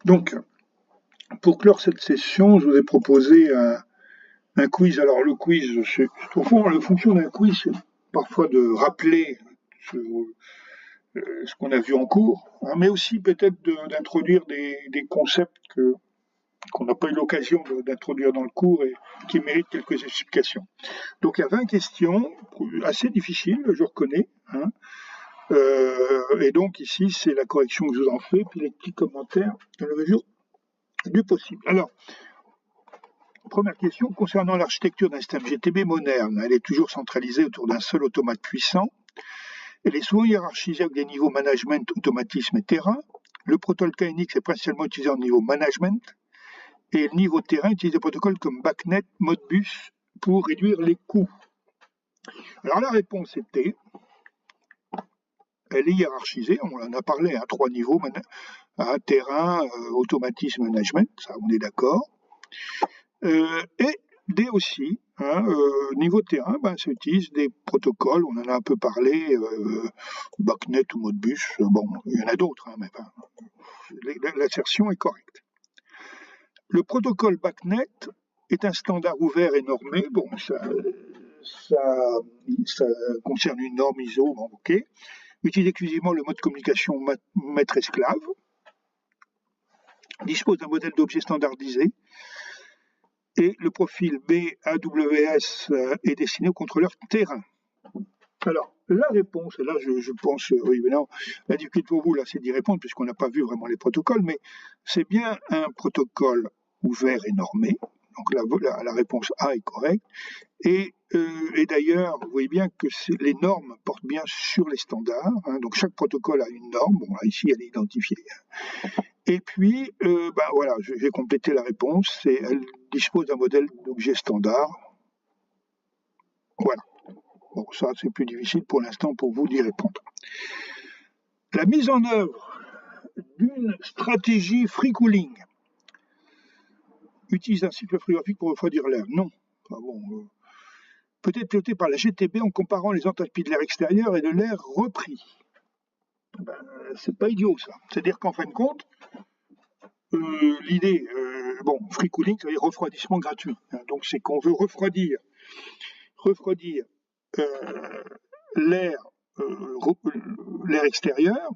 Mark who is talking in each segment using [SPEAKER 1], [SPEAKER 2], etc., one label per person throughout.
[SPEAKER 1] Donc, pour clore cette session, je vous ai proposé un quiz. Alors, le quiz, au fond, la fonction d'un quiz, c'est parfois de rappeler ce qu'on a vu en cours, hein, mais aussi peut-être d'introduire des concepts qu'on n'a pas eu l'occasion d'introduire dans le cours et qui méritent quelques explications. Donc, il y a 20 questions, assez difficiles, je reconnais, hein. Et donc, ici, c'est la correction que je vous en fais, puis les petits commentaires dans la mesure du possible. Alors, première question concernant l'architecture d'un système GTB moderne. Elle est toujours centralisée autour d'un seul automate puissant. Elle est souvent hiérarchisée avec des niveaux management, automatisme et terrain. Le protocole KNX est principalement utilisé au niveau management. Et le niveau terrain utilise des protocoles comme BACnet, Modbus pour réduire les coûts. Alors la réponse était, elle est hiérarchisée, on en a parlé à 3 niveaux, terrain, automatisme, management, ça on est d'accord. Et D aussi, hein, niveau terrain, ça utilise des protocoles, on en a un peu parlé, BACnet ou Modbus, bon, il y en a d'autres, hein, mais l'assertion est correcte. Le protocole BACnet est un standard ouvert et normé, bon, ça concerne une norme ISO, bon, ok, utilise exclusivement le mode de communication maître-esclave, dispose d'un modèle d'objet standardisé, et le profil BAWS est destiné au contrôleur terrain. Alors, la réponse, et là je pense, oui, évidemment, la difficulté pour vous, là, c'est d'y répondre, puisqu'on n'a pas vu vraiment les protocoles, mais c'est bien un protocole ouvert et normé. Donc la réponse A est correcte. Et d'ailleurs, vous voyez bien que les normes portent bien sur les standards. Hein, donc chaque protocole a une norme. Bon, là, ici, elle est identifiée. Et puis, voilà, je vais compléter la réponse. Elle dispose d'un modèle d'objet standard. Voilà. Bon, ça, c'est plus difficile pour l'instant pour vous d'y répondre. La mise en œuvre d'une stratégie free cooling utilise un cycle frigorifique pour refroidir l'air. Non. Enfin, bon, peut être pilotée par la GTB en comparant les enthalpies de l'air extérieur et de l'air repris. C'est pas idiot ça. C'est-à-dire qu'en fin de compte, l'idée, free cooling, ça veut dire refroidissement gratuit. Hein, donc c'est qu'on veut refroidir l'air extérieur,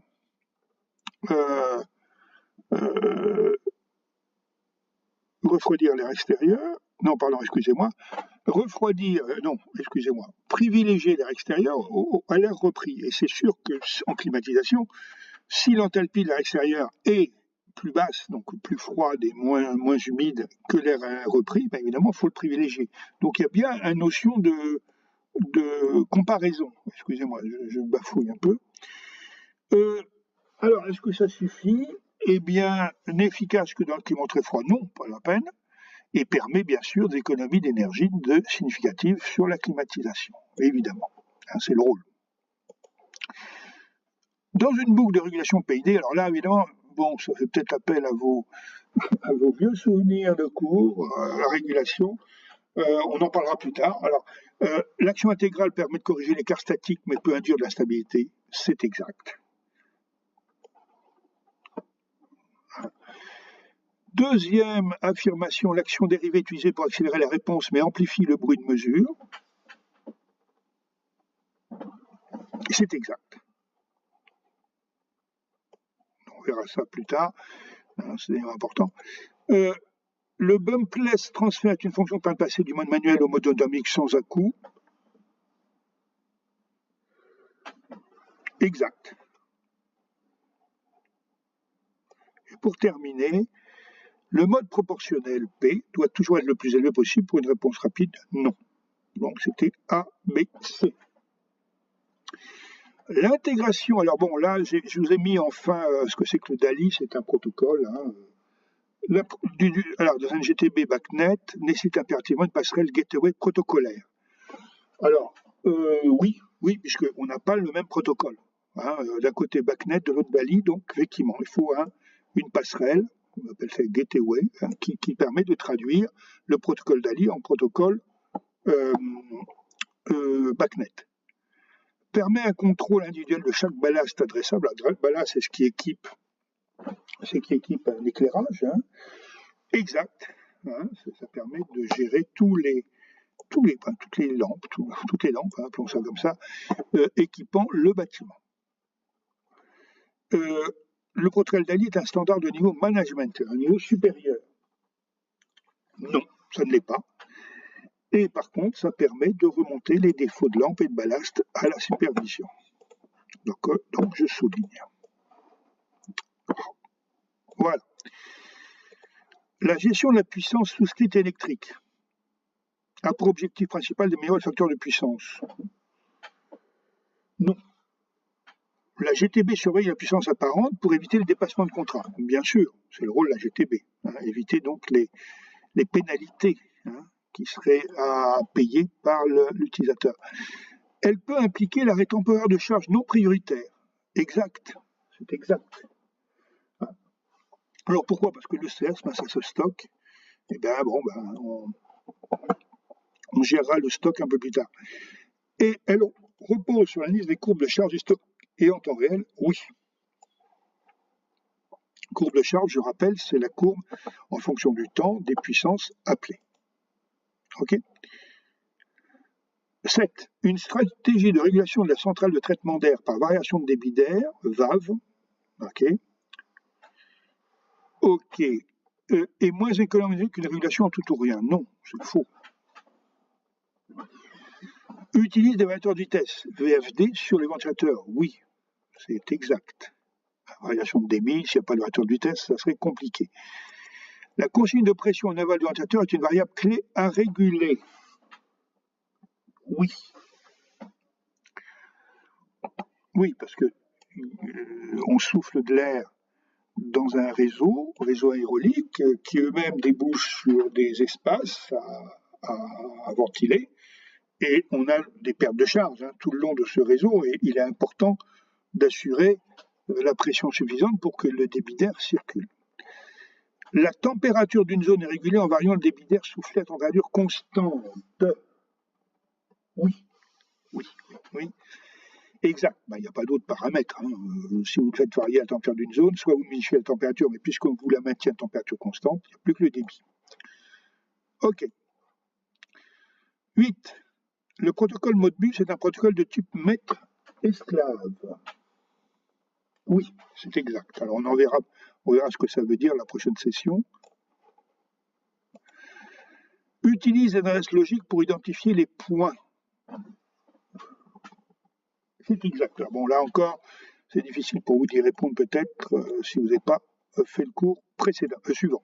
[SPEAKER 1] refroidir l'air extérieur, non pardon, excusez-moi, privilégier l'air extérieur à l'air repris. Et c'est sûr qu'en climatisation, si l'enthalpie de l'air extérieur est plus basse, donc plus froide et moins humide que l'air repris, évidemment, il faut le privilégier. Donc il y a bien une notion de comparaison. Excusez-moi, je bafouille un peu. Alors, est-ce que ça suffit? Eh bien, n'efficace que dans le climat très froid, non, pas la peine, et permet bien sûr des économies d'énergie significatives sur la climatisation, évidemment. Hein, c'est le rôle. Dans une boucle de régulation PID, alors là, évidemment, bon, ça fait peut-être appel à vos vieux souvenirs de cours, la régulation. On en parlera plus tard. Alors, l'action intégrale permet de corriger l'écart statique, mais peut induire de l'instabilité. C'est exact. Deuxième affirmation, l'action dérivée utilisée pour accélérer la réponse, mais amplifie le bruit de mesure. C'est exact. On verra ça plus tard. C'est important. Le bumpless transfert est une fonction permet de passer du mode manuel au mode automatique sans à-coup. Exact. Et pour terminer, le mode proportionnel P doit toujours être le plus élevé possible pour une réponse rapide. Non. Donc c'était A, B, C. L'intégration, alors bon, là, je vous ai mis enfin ce que c'est que le DALI, c'est un protocole. Hein. Alors, dans un GTB BACnet, nécessite impérativement une passerelle gateway protocolaire. Alors, oui, puisqu'on n'a pas le même protocole. Hein, d'un côté BACnet, de l'autre DALI, donc effectivement, il faut une passerelle, on appelle ça gateway, hein, qui permet de traduire le protocole DALI en protocole BACnet. Permet un contrôle individuel de chaque ballast adressable. Le ballast, c'est ce qui équipe c'est qui équipe un éclairage, hein, exact. Hein, ça permet de gérer toutes les lampes, hein, appelons ça comme ça, équipant le bâtiment. Le protocole DALI est un standard de niveau management, un niveau supérieur. Non, ça ne l'est pas. Et par contre, ça permet de remonter les défauts de lampe et de ballast à la supervision. Donc je souligne. Voilà. La gestion de la puissance souscrite électrique a pour objectif principal d'améliorer le facteur de puissance. Non. La GTB surveille la puissance apparente pour éviter le dépassement de contrat. Bien sûr, c'est le rôle de la GTB. Hein, éviter donc les pénalités, hein, qui seraient à payer par l'utilisateur. Elle peut impliquer l'arrêt temporaire de charge non prioritaire. Exact. C'est exact. Alors pourquoi? Parce que le CERS, ça se stocke. Et bien, on gérera le stock un peu plus tard. Et elle repose sur l'analyse des courbes de charge du stock et en temps réel, oui. Courbe de charge, je rappelle, c'est la courbe en fonction du temps des puissances appelées. OK. 7. Une stratégie de régulation de la centrale de traitement d'air par variation de débit d'air, VAV, OK. OK. Est moins économisée qu'une régulation en tout ou rien. Non, c'est faux. Utilise des variateurs de vitesse, VFD, sur les ventilateurs. Oui, c'est exact. La variation de débit, s'il n'y a pas de variateur de vitesse, ça serait compliqué. La consigne de pression en aval du ventilateur est une variable clé à réguler. Oui. Oui, parce que on souffle de l'air dans un réseau aérolique, qui eux-mêmes débouchent sur des espaces à ventiler, et on a des pertes de charge, hein, tout le long de ce réseau, et il est important d'assurer la pression suffisante pour que le débit d'air circule. La température d'une zone est régulée en variant le débit d'air soufflé à température constante. Oui. Exact. Il n'y a pas d'autres paramètres. Hein. Si vous faites varier la température d'une zone, soit vous modifiez la température, mais puisque vous la maintenez à température constante, il n'y a plus que le débit. OK. 8. Le protocole Modbus est un protocole de type maître-esclave. Oui, c'est exact. Alors on verra ce que ça veut dire la prochaine session. Utilise l'analyse logique pour identifier les points. C'est exact. Bon, là encore, c'est difficile pour vous d'y répondre peut-être si vous n'avez pas fait le cours suivant.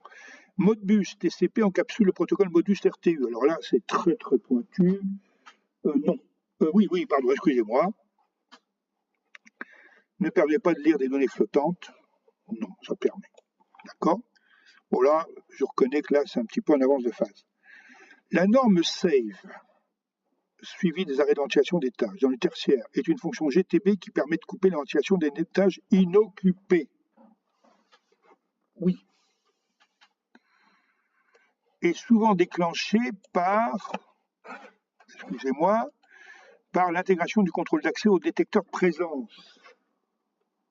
[SPEAKER 1] Modbus TCP encapsule le protocole Modbus RTU. Alors là, c'est très très pointu. Non. Oui, pardon, excusez-moi. Ne permet pas de lire des données flottantes. Non, ça permet. D'accord? Bon là, je reconnais que là, c'est un petit peu en avance de phase. La norme SAVE, suivie des arrêts de ventilation d'étage dans le tertiaire, est une fonction GTB qui permet de couper la ventilation des étages inoccupés. Oui. Est souvent déclenchée par l'intégration du contrôle d'accès au détecteur de présence.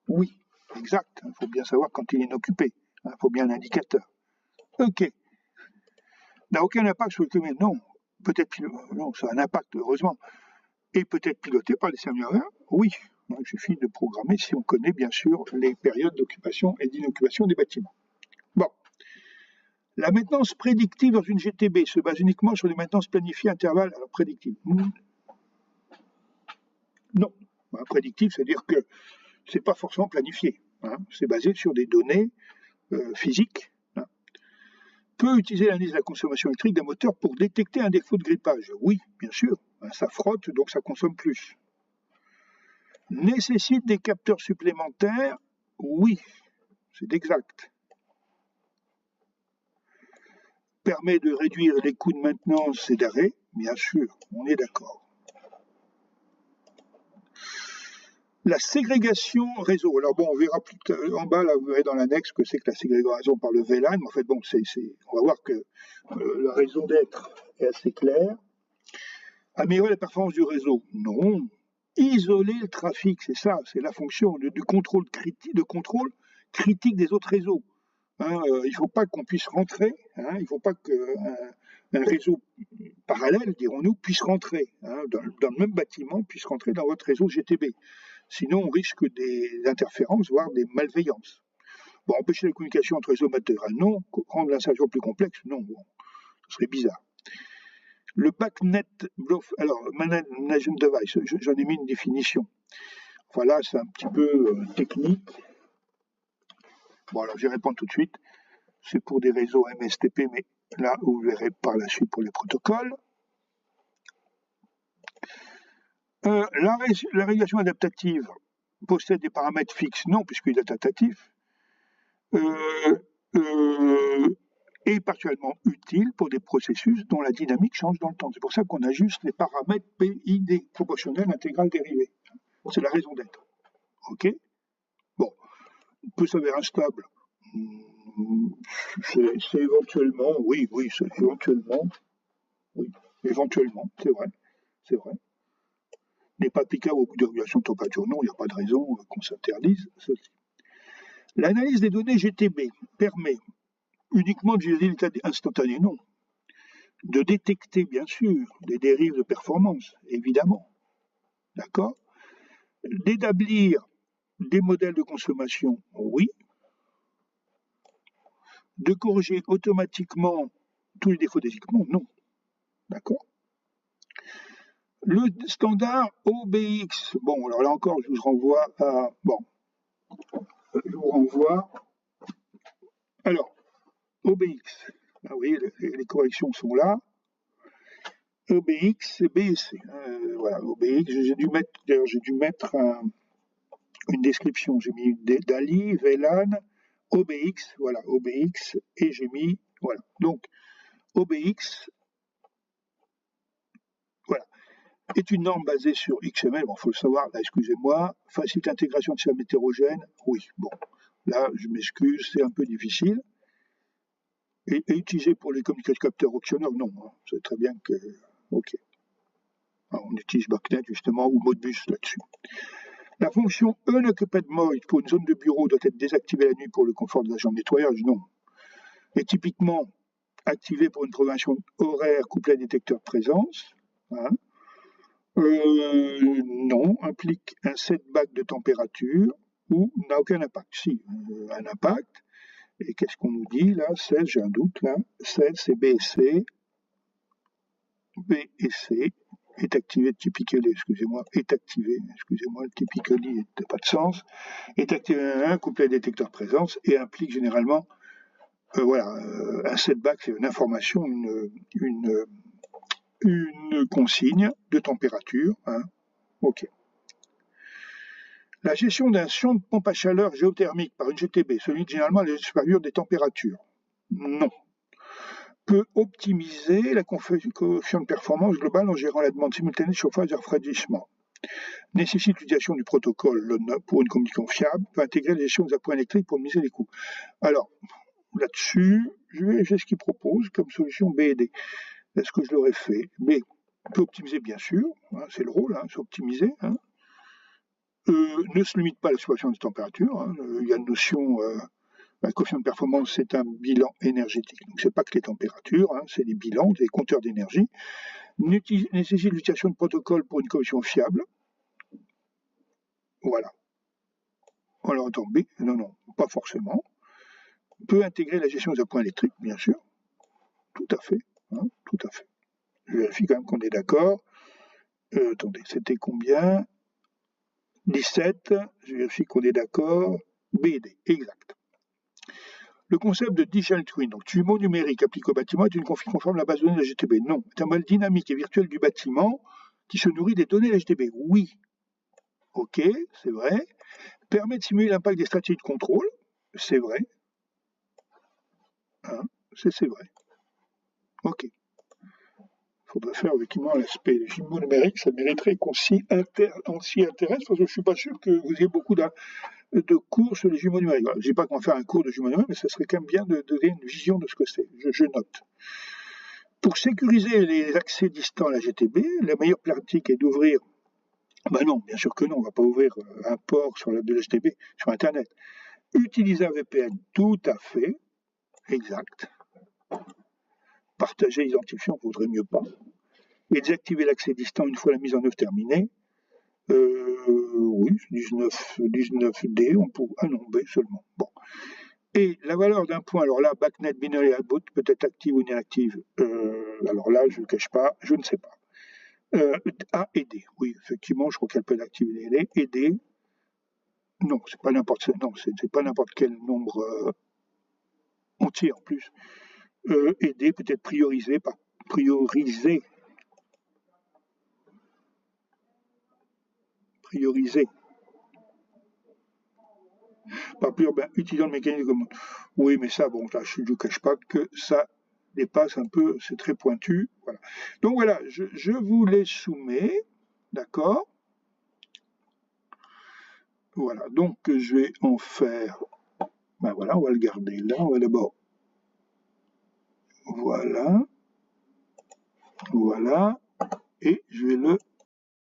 [SPEAKER 1] Oui, exact. Il faut bien savoir quand il est inoccupé. Il faut bien un indicateur. OK. N'a aucun impact sur le climat. Non. Non, ça a un impact, heureusement. Et peut-être piloté par les serveurs. Oui. Donc, il suffit de programmer si on connaît bien sûr les périodes d'occupation et d'inoccupation des bâtiments. Bon. La maintenance prédictive dans une GTB se base uniquement sur des maintenances planifiées à intervalles prédictives. Non. Prédictif, c'est-à-dire que ce n'est pas forcément planifié. Hein. C'est basé sur des données physiques. Hein. Peut utiliser l'analyse de la consommation électrique d'un moteur pour détecter un défaut de grippage. Oui, bien sûr. Hein, ça frotte, donc ça consomme plus. Nécessite des capteurs supplémentaires. Oui, c'est exact. Permet de réduire les coûts de maintenance et d'arrêt. Bien sûr, on est d'accord. La ségrégation réseau. Alors bon, on verra plus tard, en bas, là, vous verrez dans l'annexe que c'est que la ségrégation par le VLAN. En fait, bon, on va voir que la raison d'être est assez claire. Améliorer la performance du réseau. Non. Isoler le trafic, c'est ça, c'est la fonction du contrôle critique des autres réseaux. Hein, il ne faut pas qu'on puisse rentrer, hein, il ne faut pas qu'un réseau parallèle, dirons-nous, puisse rentrer, hein, dans le même bâtiment, puisse rentrer dans votre réseau GTB. Sinon, on risque des interférences, voire des malveillances. Bon, empêcher la communication entre réseaux matériels, non. Rendre l'installation plus complexe, non. Bon, ce serait bizarre. Le BACnet, alors, Management Device, j'en ai mis une définition. Voilà, c'est un petit peu technique. Bon, alors, j'y réponds tout de suite. C'est pour des réseaux MSTP, mais là, vous verrez par la suite pour les protocoles. La régulation adaptative possède des paramètres fixes, non, puisqu'il est adaptatif. Est particulièrement utile pour des processus dont la dynamique change dans le temps. C'est pour ça qu'on ajuste les paramètres PID, proportionnel intégral dérivé. C'est la raison d'être. OK? Bon, il peut s'avérer instable. C'est éventuellement, oui, c'est éventuellement, oui, éventuellement, c'est vrai. N'est pas applicable au coût de régulation de température. Non, il n'y a pas de raison qu'on s'interdise ceci. L'analyse des données GTB permet uniquement de visualiser l'état instantané, non. De détecter, bien sûr, des dérives de performance, évidemment. D'accord? D'établir des modèles de consommation, oui. De corriger automatiquement tous les défauts des équipements, non. D'accord? Le standard OBX, bon, alors là encore, je vous renvoie à... Bon, je vous renvoie... Alors, OBX, ah oui, les corrections sont là. OBX et BSC. Voilà, OBX, j'ai dû mettre une description. J'ai mis DALI, VLAN, OBX, voilà, OBX, et j'ai mis, voilà. Donc, OBX, voilà, est une norme basée sur XML, bon, il faut le savoir, là, excusez-moi, facilite l'intégration de systèmes hétérogènes, oui, bon, là, je m'excuse, c'est un peu difficile. Et utilisé pour les communications capteurs auctionneurs, non, hein, c'est très bien que, ok. Alors, on utilise BACnet, justement, ou Modbus là-dessus. La fonction Unoccupied Mode pour une zone de bureau doit être désactivée la nuit pour le confort de l'agent de nettoyage, non. Et typiquement activée pour une programmation horaire couplée à un détecteur de présence, hein. Non, implique un setback de température ou n'a aucun impact. Si, un impact. Et qu'est-ce qu'on nous dit là? 16, j'ai un doute là. 16, c'est BSC. BSC est activé, typically, excusez-moi, le typically n'a pas de sens, est activé un couplé à détecteur de présence et implique généralement, un setback, c'est une information, une consigne de température, hein. Ok. La gestion d'un champ de pompe à chaleur géothermique par une GTB, celui généralement à la supérieure des températures, non. Peut optimiser la coefficient de performance globale en gérant la demande simultanée de chauffage et refroidissement. Nécessite l'utilisation du protocole pour une communication fiable, peut intégrer la gestion des appareils électriques pour minimiser les coûts. Alors, là-dessus, je vais ce qu'il propose comme solution B et D. Est-ce que je l'aurais fait? B peut optimiser, bien sûr, hein, c'est le rôle, hein, c'est optimiser. Hein. Ne se limite pas à la situation de température. Hein, il y a une notion... le coefficient de performance, c'est un bilan énergétique. Donc, ce n'est pas que les températures, hein, c'est des bilans, des compteurs d'énergie. Nécessite l'utilisation de protocoles pour une connexion fiable. Voilà. Alors, attends, B, non, pas forcément. Peut intégrer la gestion des appareils électriques, bien sûr. Tout à fait. Hein, tout à fait. Je vérifie quand même qu'on est d'accord. Attendez, c'était combien? 17. Je vérifie qu'on est d'accord. B et D, exact. Le concept de Digital Twin, donc jumeau numérique appliqué au bâtiment, est une config conforme à la base de données de la GTB. Non, c'est un modèle dynamique et virtuel du bâtiment qui se nourrit des données de la GTB. Oui. Ok, c'est vrai. Permet de simuler l'impact des stratégies de contrôle. C'est vrai. Hein, c'est vrai. Ok. Il faudrait faire effectivement l'aspect jumeau numérique, ça mériterait qu'on s'y intéresse, parce que je ne suis pas sûr que vous ayez beaucoup de cours sur les jumeaux numériques. Je ne dis pas qu'on va faire un cours de jumeaux numériques, mais ça serait quand même bien de donner une vision de ce que c'est. Je note. Pour sécuriser les accès distants à la GTB, la meilleure pratique est d'ouvrir... Ben non, bien sûr que non, on ne va pas ouvrir un port sur de la GTB sur Internet. Utiliser un VPN, tout à fait, exact. Partager l'identifiant, vaudrait mieux pas. Et désactiver l'accès distant une fois la mise en œuvre terminée. Oui, 19D, on peut. Ah non, B seulement. Bon. Et la valeur d'un point, alors là, BACnet binary output peut être active ou inactive. Alors là, je ne le cache pas, je ne sais pas. A et D, oui, effectivement, je crois qu'elle peut être active et D. Non, c'est pas n'importe quel nombre entier en plus. Et D peut être priorisé par prioriser. Par plus, ben, utilisant le mécanisme de commande. Oui, mais ça, bon, là, je ne vous cache pas que ça dépasse un peu, c'est très pointu. Voilà. Donc voilà, je vous les soumets, d'accord? Voilà, donc je vais en faire, ben voilà, on va le garder là, on va d'abord, voilà, et je vais le